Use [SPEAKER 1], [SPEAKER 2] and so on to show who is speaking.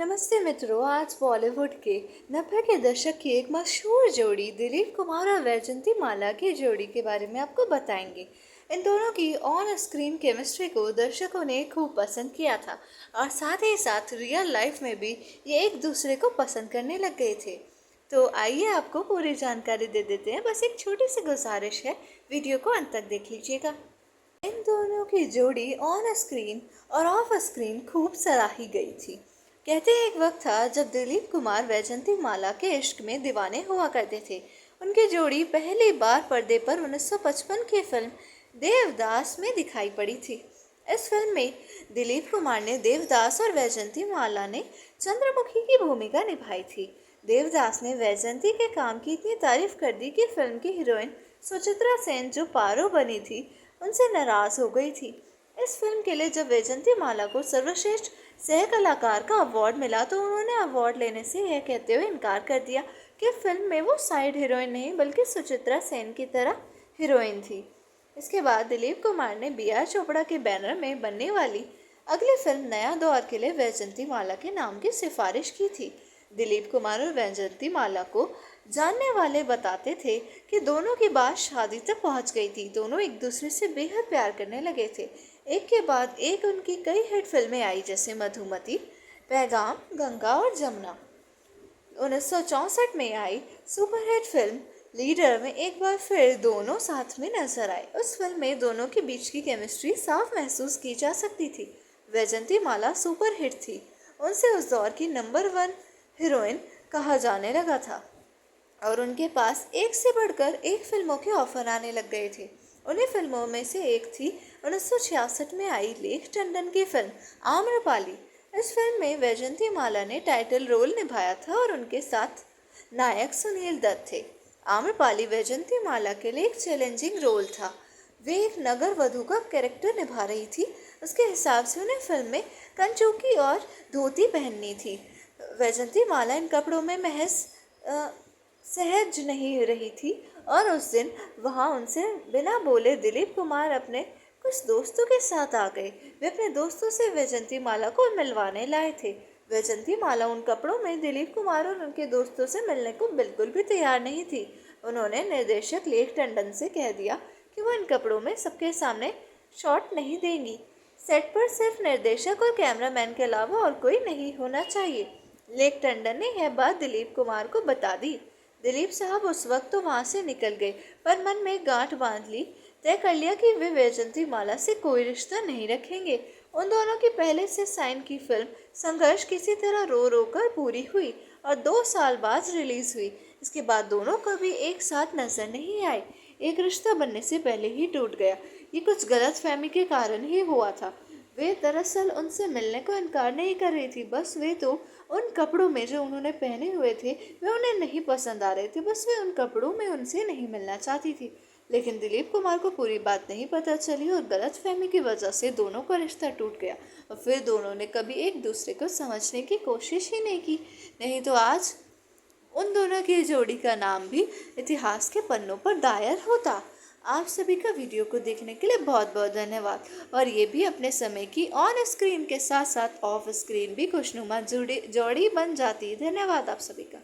[SPEAKER 1] नमस्ते मित्रों। आज बॉलीवुड के 90 के दशक की एक मशहूर जोड़ी दिलीप कुमार और वैजंती माला की जोड़ी के बारे में आपको बताएंगे। इन दोनों की ऑन स्क्रीन केमिस्ट्री को दर्शकों ने खूब पसंद किया था और साथ ही साथ रियल लाइफ में भी ये एक दूसरे को पसंद करने लग गए थे। तो आइए आपको पूरी जानकारी दे देते हैं। बस एक छोटी सी गुजारिश है, वीडियो को अंत तक देख लीजिएगा। इन दोनों की जोड़ी ऑन स्क्रीन और ऑफ स्क्रीन खूब सराही गई थी। कहते हैं एक वक्त था जब दिलीप कुमार वैजंती माला के इश्क में दीवाने हुआ करते थे। उनकी जोड़ी पहली बार पर्दे पर 1955 की फिल्म देवदास में दिखाई पड़ी थी। इस फिल्म में दिलीप कुमार ने देवदास और वैजंती माला ने चंद्रमुखी की भूमिका निभाई थी। देवदास ने वैजंती के काम की इतनी तारीफ कर दी कि फिल्म की हीरोइन सुचित्रा सेन जो पारो बनी थी उनसे नाराज हो गई थी। इस फिल्म के लिए जब वैजंती माला को सर्वश्रेष्ठ सह कलाकार का अवार्ड मिला तो उन्होंने अवार्ड लेने से यह कहते हुए इनकार कर दिया कि फिल्म में वो साइड हीरोइन नहीं बल्कि सुचित्रा सेन की तरह हीरोइन थी। इसके बाद दिलीप कुमार ने बी.आर. चोपड़ा के बैनर में बनने वाली अगली फिल्म नया दौर के लिए वैजंती माला के नाम की सिफारिश की थी। दिलीप कुमार और वैजंती माला को जानने वाले बताते थे कि दोनों की बात शादी तक पहुंच गई थी। दोनों एक दूसरे से बेहद प्यार करने लगे थे। एक के बाद एक उनकी कई हिट फिल्में आई जैसे मधुमती, पैगाम, गंगा और जमुना। 1964 में आई सुपरहिट फिल्म लीडर में एक बार फिर दोनों साथ में नजर आए। उस फिल्म में दोनों के बीच की केमिस्ट्री साफ महसूस की जा सकती थी। वैजंती माला सुपरहिट थी, उनसे उस दौर की नंबर 1 हीरोइन कहा जाने लगा था और उनके पास एक से बढ़कर एक फिल्मों के ऑफर आने लग गए थे। उन्हीं फिल्मों में से एक थी 1966 में आई लेख टंडन की फिल्म आम्रपाली। इस फिल्म में वैजंती माला ने टाइटल रोल निभाया था और उनके साथ नायक सुनील दत्त थे। आम्रपाली वैजंती माला के लिए एक चैलेंजिंग रोल था। वे एक नगर वधू का कैरेक्टर निभा रही थी। उसके हिसाब से उन्हें फिल्म में कंचूकी और धोती पहननी थी। वैजंती माला इन कपड़ों में महज सहज नहीं रही थी और उस दिन वहां उनसे बिना बोले दिलीप कुमार अपने कुछ दोस्तों के साथ आ गए। वे अपने दोस्तों से वैजंती माला को मिलवाने लाए थे। वैजंती माला उन कपड़ों में दिलीप कुमार और उनके दोस्तों से मिलने को बिल्कुल भी तैयार नहीं थी। उन्होंने निर्देशक लेख टंडन से कह दिया कि वो इन कपड़ों में सबके सामने शॉट नहीं देंगी। सेट पर सिर्फ निर्देशक और कैमरामैन के अलावा और कोई नहीं होना चाहिए। लेख टंडन ने यह बात दिलीप कुमार को बता दी। दिलीप साहब उस वक्त तो वहां से निकल गए, पर मन में गांठ बांध ली, तय कर लिया कि वे वैजंती माला से कोई रिश्ता नहीं रखेंगे। उन दोनों की पहले से साइन की फिल्म संघर्ष किसी तरह रो रो कर पूरी हुई और 2 साल बाद रिलीज हुई। इसके बाद दोनों कभी एक साथ नजर नहीं आए। एक रिश्ता बनने से पहले ही टूट गया। ये कुछ गलतफहमी के कारण ही हुआ था। वे दरअसल उनसे मिलने को इनकार नहीं कर रही थी, बस वे तो उन कपड़ों में जो उन्होंने पहने हुए थे वे उन्हें नहीं पसंद आ रहे थे। बस वे उन कपड़ों में उनसे नहीं मिलना चाहती थी। लेकिन दिलीप कुमार को पूरी बात नहीं पता चली और गलतफहमी की वजह से दोनों का रिश्ता टूट गया और फिर दोनों ने कभी एक दूसरे को समझने की कोशिश ही नहीं की। नहीं तो आज उन दोनों की जोड़ी का नाम भी इतिहास के पन्नों पर दायर होता। आप सभी का वीडियो को देखने के लिए बहुत बहुत धन्यवाद। और ये भी अपने समय की ऑन स्क्रीन के साथ साथ ऑफ स्क्रीन भी खुशनुमा जोड़ी बन जाती है। धन्यवाद आप सभी का।